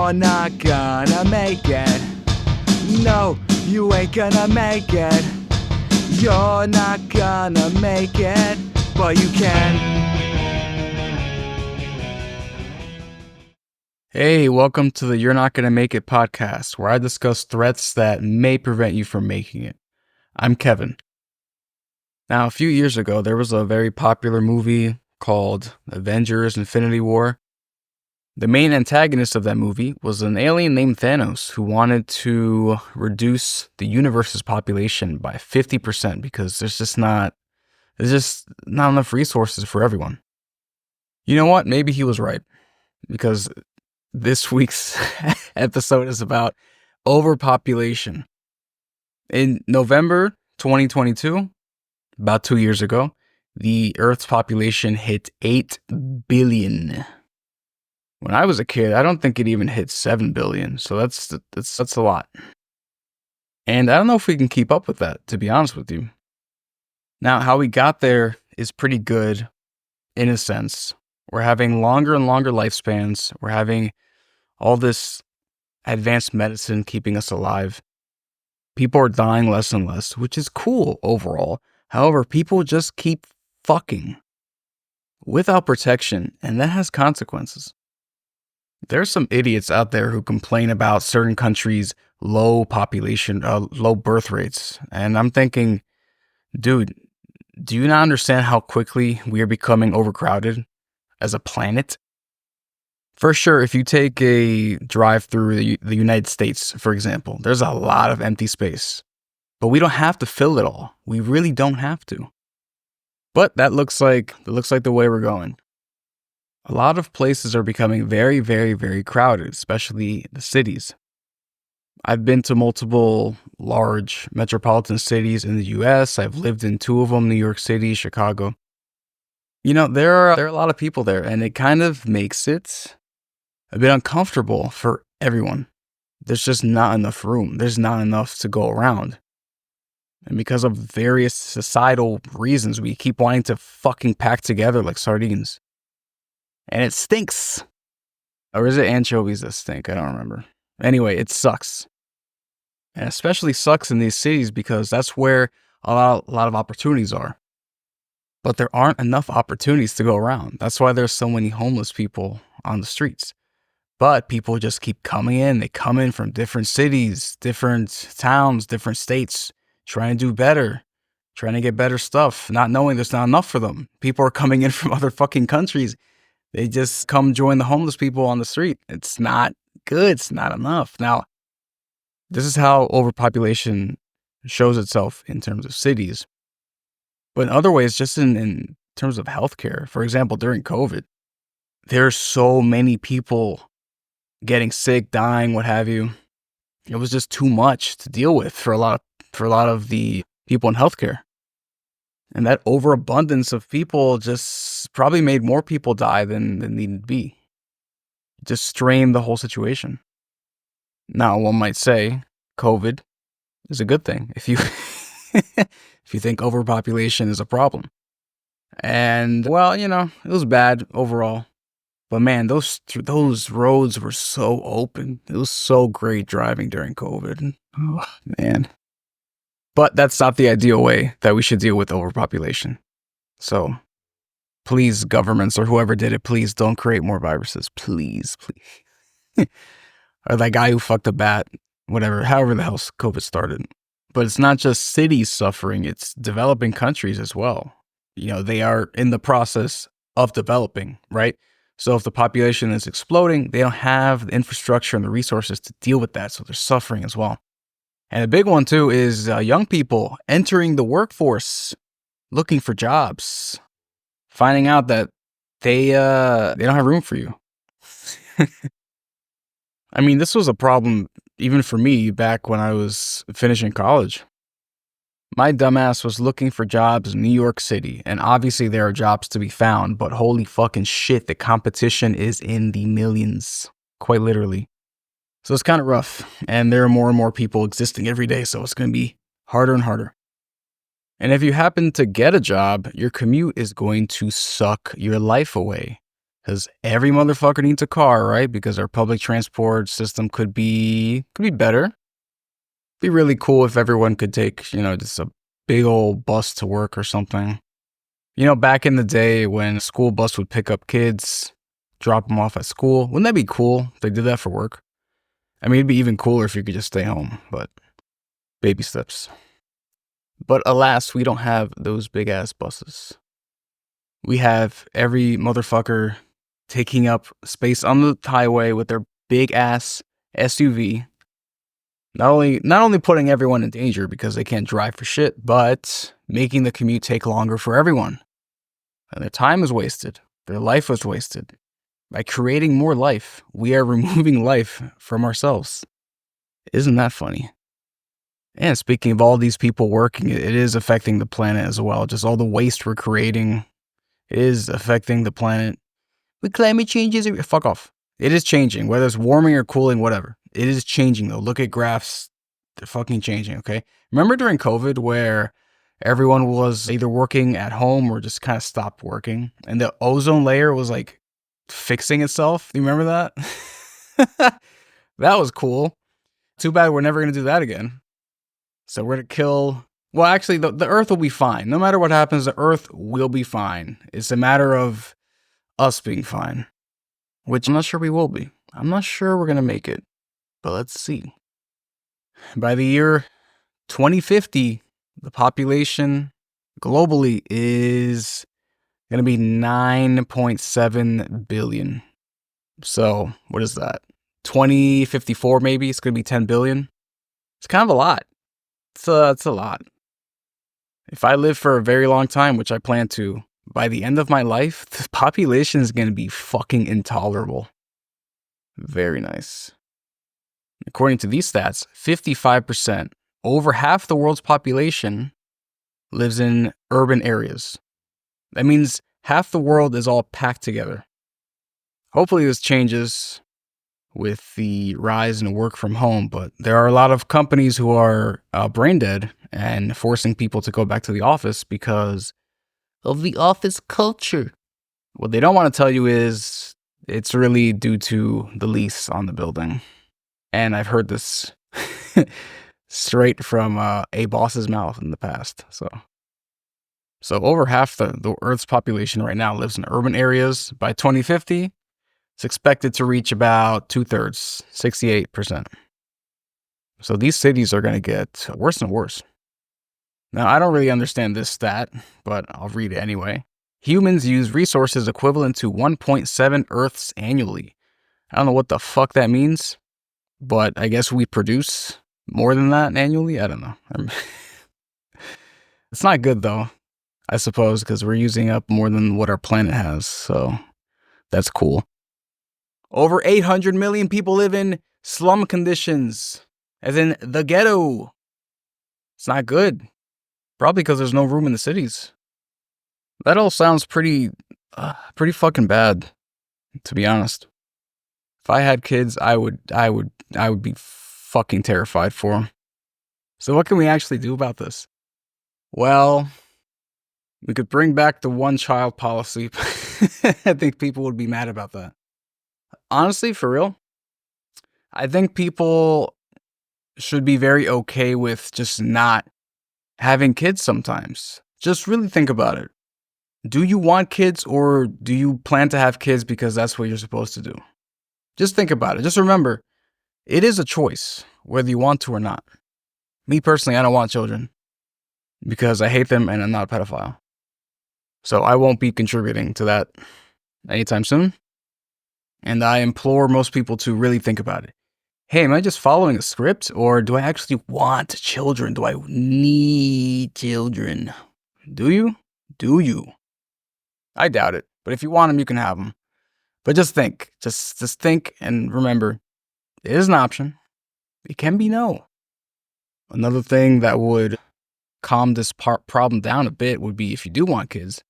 You're not gonna make it. No, you ain't gonna make it. You're not gonna make it, but you can. Hey, welcome to the You're Not Gonna Make It podcast, where I discuss threats that may prevent you from making it. I'm Kevin. Now, a few years ago, there was a very popular movie called Avengers: Infinity War. The main antagonist of that movie was an alien named Thanos who wanted to reduce the universe's population by 50% because there's just not enough resources for everyone. You know what? Maybe he was right, because this week's episode is about overpopulation. In November 2022, about 2 years ago, the Earth's population hit 8 billion. When I was a kid, I don't think it even hit 7 billion. So that's a lot. And I don't know if we can keep up with that, to be honest with you. Now, how we got there is pretty good in a sense. We're having longer and longer lifespans. We're having all this advanced medicine keeping us alive. People are dying less and less, which is cool overall. However, people just keep fucking without protection, and that has consequences. There's some idiots out there who complain about certain countries' low birth rates. And I'm thinking, dude, do you not understand how quickly we are becoming overcrowded as a planet? For sure, if you take a drive through the United States, for example, there's a lot of empty space. But we don't have to fill it all. We really don't have to. But that looks like the way we're going. A lot of places are becoming very, very, very crowded, especially the cities. I've been to multiple large metropolitan cities in the US. I've lived in 2 of them, New York City, Chicago. You know, there are a lot of people there, and it kind of makes it a bit uncomfortable for everyone. There's just not enough room. There's not enough to go around. And because of various societal reasons, we keep wanting to fucking pack together like sardines. And it stinks. Or is it anchovies that stink? I don't remember. Anyway, it sucks. And especially sucks in these cities because that's where a lot of opportunities are. But there aren't enough opportunities to go around. That's why there's so many homeless people on the streets. But people just keep coming in. They come in from different cities, different towns, different states, trying to do better, trying to get better stuff, not knowing there's not enough for them. People are coming in from other fucking countries. They just come join the homeless people on the street. It's not good. It's not enough. Now, this is how overpopulation shows itself in terms of cities. But in other ways, just in terms of healthcare, for example, during COVID, there's so many people getting sick, dying, what have you. It was just too much to deal with for a lot of the people in healthcare. And that overabundance of people just probably made more people die than needed to be. It just strained the whole situation. Now, one might say COVID is a good thing if you if you think overpopulation is a problem. And, well, you know, it was bad overall. But man, those roads were so open. It was so great driving during COVID. Oh, man. But that's not the ideal way that we should deal with overpopulation. So please, governments or whoever did it, please don't create more viruses. Please, please. Or that guy who fucked a bat, whatever, however the hell COVID started. But it's not just cities suffering, it's developing countries as well. You know, they are in the process of developing, right? So if the population is exploding, they don't have the infrastructure and the resources to deal with that. So they're suffering as well. And a big one, too, is young people entering the workforce, looking for jobs, finding out that they don't have room for you. I mean, this was a problem even for me back when I was finishing college. My dumbass was looking for jobs in New York City, and obviously there are jobs to be found, but holy fucking shit, the competition is in the millions, quite literally. So it's kind of rough, and there are more and more people existing every day, so it's going to be harder and harder. And if you happen to get a job, your commute is going to suck your life away. Because every motherfucker needs a car, right? Because our public transport system could be better. Be really cool if everyone could take, just a big old bus to work or something. Back in the day when a school bus would pick up kids, drop them off at school, wouldn't that be cool if they did that for work? I mean, it'd be even cooler if you could just stay home, but baby steps. But alas, we don't have those big ass buses. We have every motherfucker taking up space on the highway with their big ass SUV. Not only putting everyone in danger because they can't drive for shit, but making the commute take longer for everyone. And their time is wasted. Their life is wasted. By creating more life, we are removing life from ourselves. Isn't that funny? And speaking of all these people working, it is affecting the planet as well. Just all the waste we're creating is affecting the planet. With climate changes, fuck off. It is changing, whether it's warming or cooling, whatever. It is changing though. Look at graphs. They're fucking changing, okay? Remember during COVID where everyone was either working at home or just kind of stopped working and the ozone layer was like fixing itself? Do you remember that? That was cool. Too bad we're never going to do that again. So we're going to kill... Well, actually, the Earth will be fine. No matter what happens, the Earth will be fine. It's a matter of us being fine, which I'm not sure we will be. I'm not sure we're going to make it, but let's see. By the year 2050, the population globally is going to be 9.7 billion. So what is that? 2054 maybe? It's going to be 10 billion. It's kind of a lot. It's a lot. If I live for a very long time, which I plan to, by the end of my life, the population is going to be fucking intolerable. Very nice. According to these stats, 55%, over half the world's population, lives in urban areas. That means half the world is all packed together. Hopefully this changes with the rise in work from home, but there are a lot of companies who are brain dead and forcing people to go back to the office because of the office culture. What they don't want to tell you is it's really due to the lease on the building. And I've heard this straight from a boss's mouth in the past. So over half the Earth's population right now lives in urban areas. By 2050, it's expected to reach about 2/3, 68%. So these cities are going to get worse and worse. Now, I don't really understand this stat, but I'll read it anyway. Humans use resources equivalent to 1.7 Earths annually. I don't know what the fuck that means, but I guess we produce more than that annually? I don't know. It's not good though, I suppose, because we're using up more than what our planet has, so that's cool. Over 800 million people live in slum conditions, as in the ghetto. It's not good. Probably because there's no room in the cities. That all sounds pretty fucking bad, to be honest. If I had kids, I would be fucking terrified for them. So what can we actually do about this? Well, we could bring back the one-child policy. I think people would be mad about that. Honestly, for real, I think people should be very okay with just not having kids sometimes. Just really think about it. Do you want kids or do you plan to have kids because that's what you're supposed to do? Just think about it. Just remember, it is a choice, whether you want to or not. Me personally, I don't want children because I hate them and I'm not a pedophile. So I won't be contributing to that anytime soon. And I implore most people to really think about it. Hey, am I just following a script or do I actually want children? Do I need children? Do you? Do you? I doubt it. But if you want them, you can have them. But just think. Just think and remember, it is an option. It can be no. Another thing that would calm this problem down a bit would be if you do want kids,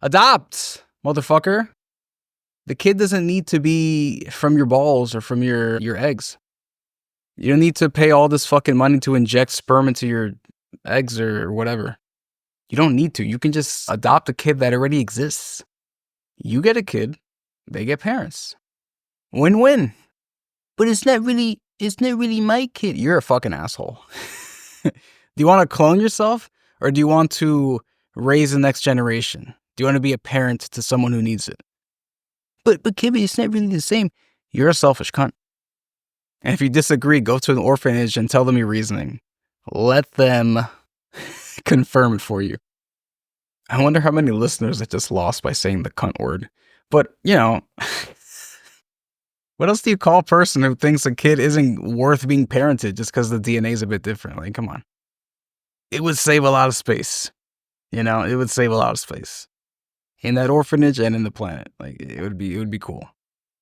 adopt, motherfucker. The kid doesn't need to be from your balls or from your eggs. You don't need to pay all this fucking money to inject sperm into your eggs or whatever. You don't need to. You can just adopt a kid that already exists. You get a kid, They get parents. Win-win. But it's not really my kid. You're a fucking asshole. Do you want to clone yourself, or do you want to raise the next generation? Do you want to be a parent to someone who needs it? But Kimmy, it's not really the same. You're a selfish cunt. And if you disagree, go to an orphanage and tell them your reasoning. Let them confirm it for you. I wonder how many listeners I just lost by saying the cunt word. But, what else do you call a person who thinks a kid isn't worth being parented just because the DNA is a bit different? Like, come on. It would save a lot of space. It would save a lot of space. In that orphanage and in the planet. Like, it would be cool.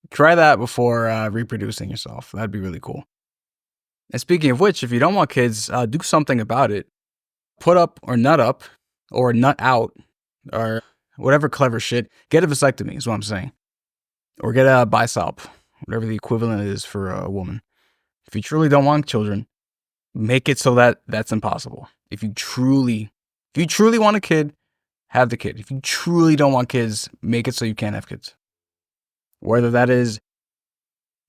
Try that before reproducing yourself. That'd be really cool. And speaking of which, if you don't want kids, do something about it. Put up, or nut out, or whatever clever shit. Get a vasectomy is what I'm saying. Or get a bisalp, whatever the equivalent is for a woman. If you truly don't want children, make it so that that's impossible. If you truly want a kid, have the kid. If you truly don't want kids, make it so you can't have kids. Whether that is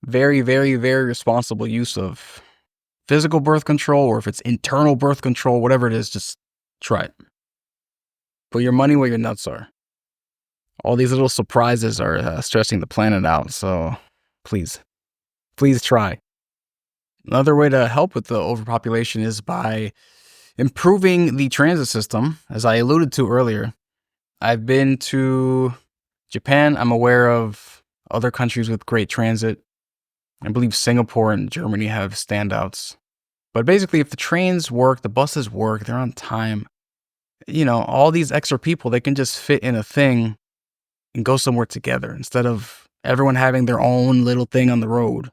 very, very, very responsible use of physical birth control, or if it's internal birth control, whatever it is, just try it. Put your money where your nuts are. All these little surprises are stressing the planet out, so please try. Another way to help with the overpopulation is by improving the transit system. As I alluded to earlier, I've been to Japan. I'm aware of other countries with great transit. I believe Singapore and Germany have standouts. But basically, if the trains work, the buses work, they're on time, all these extra people, they can just fit in a thing and go somewhere together instead of everyone having their own little thing on the road.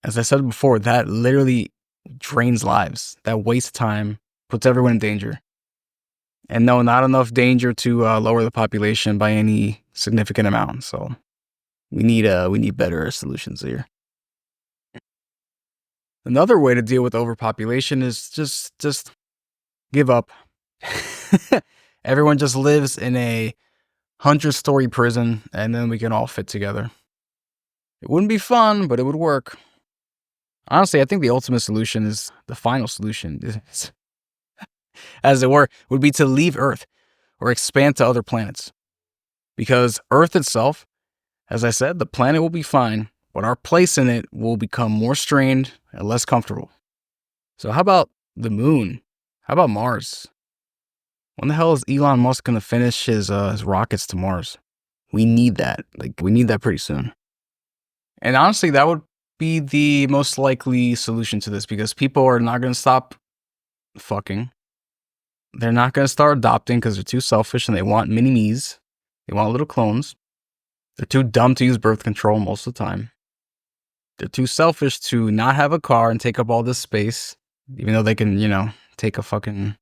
As I said before, that literally drains lives. That wastes time, puts everyone in danger. And no, not enough danger to lower the population by any significant amount. So we need better solutions here. Another way to deal with overpopulation is just give up. Everyone just lives in a 100-story prison, and then we can all fit together. It wouldn't be fun, but it would work. Honestly, I think the ultimate solution is the final solution, as it were, would be to leave Earth or expand to other planets. Because Earth itself, as I said, the planet will be fine, but our place in it will become more strained and less comfortable. So how about the moon? How about Mars? When the hell is Elon Musk going to finish his rockets to Mars? We need that. We need that pretty soon. And honestly, that would be the most likely solution to this, because people are not going to stop fucking. They're not going to start adopting because they're too selfish and they want mini-me's. They want little clones. They're too dumb to use birth control most of the time. They're too selfish to not have a car and take up all this space, even though they can, take a fucking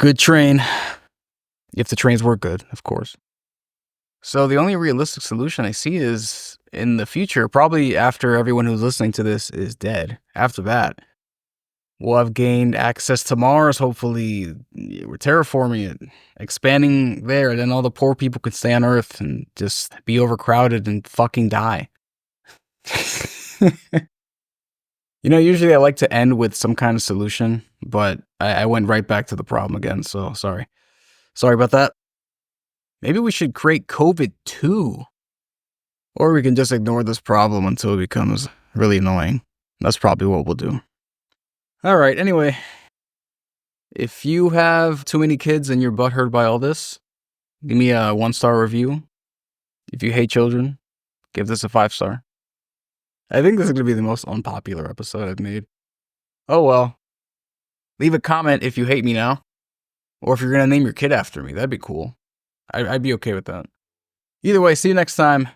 good train. If the trains work good, of course. So the only realistic solution I see is in the future, probably after everyone who's listening to this is dead. After that, we'll have gained access to Mars. Hopefully, we're terraforming it, expanding there, and then all the poor people can stay on Earth and just be overcrowded and fucking die. Usually I like to end with some kind of solution, but I went right back to the problem again, so sorry. Sorry about that. Maybe we should create COVID-2. Or we can just ignore this problem until it becomes really annoying. That's probably what we'll do. Alright, anyway. If you have too many kids and you're butthurt by all this, give me a 1-star review. If you hate children, give this a 5-star. I think this is going to be the most unpopular episode I've made. Oh well. Leave a comment if you hate me now. Or if you're going to name your kid after me. That'd be cool. I'd be okay with that. Either way, see you next time.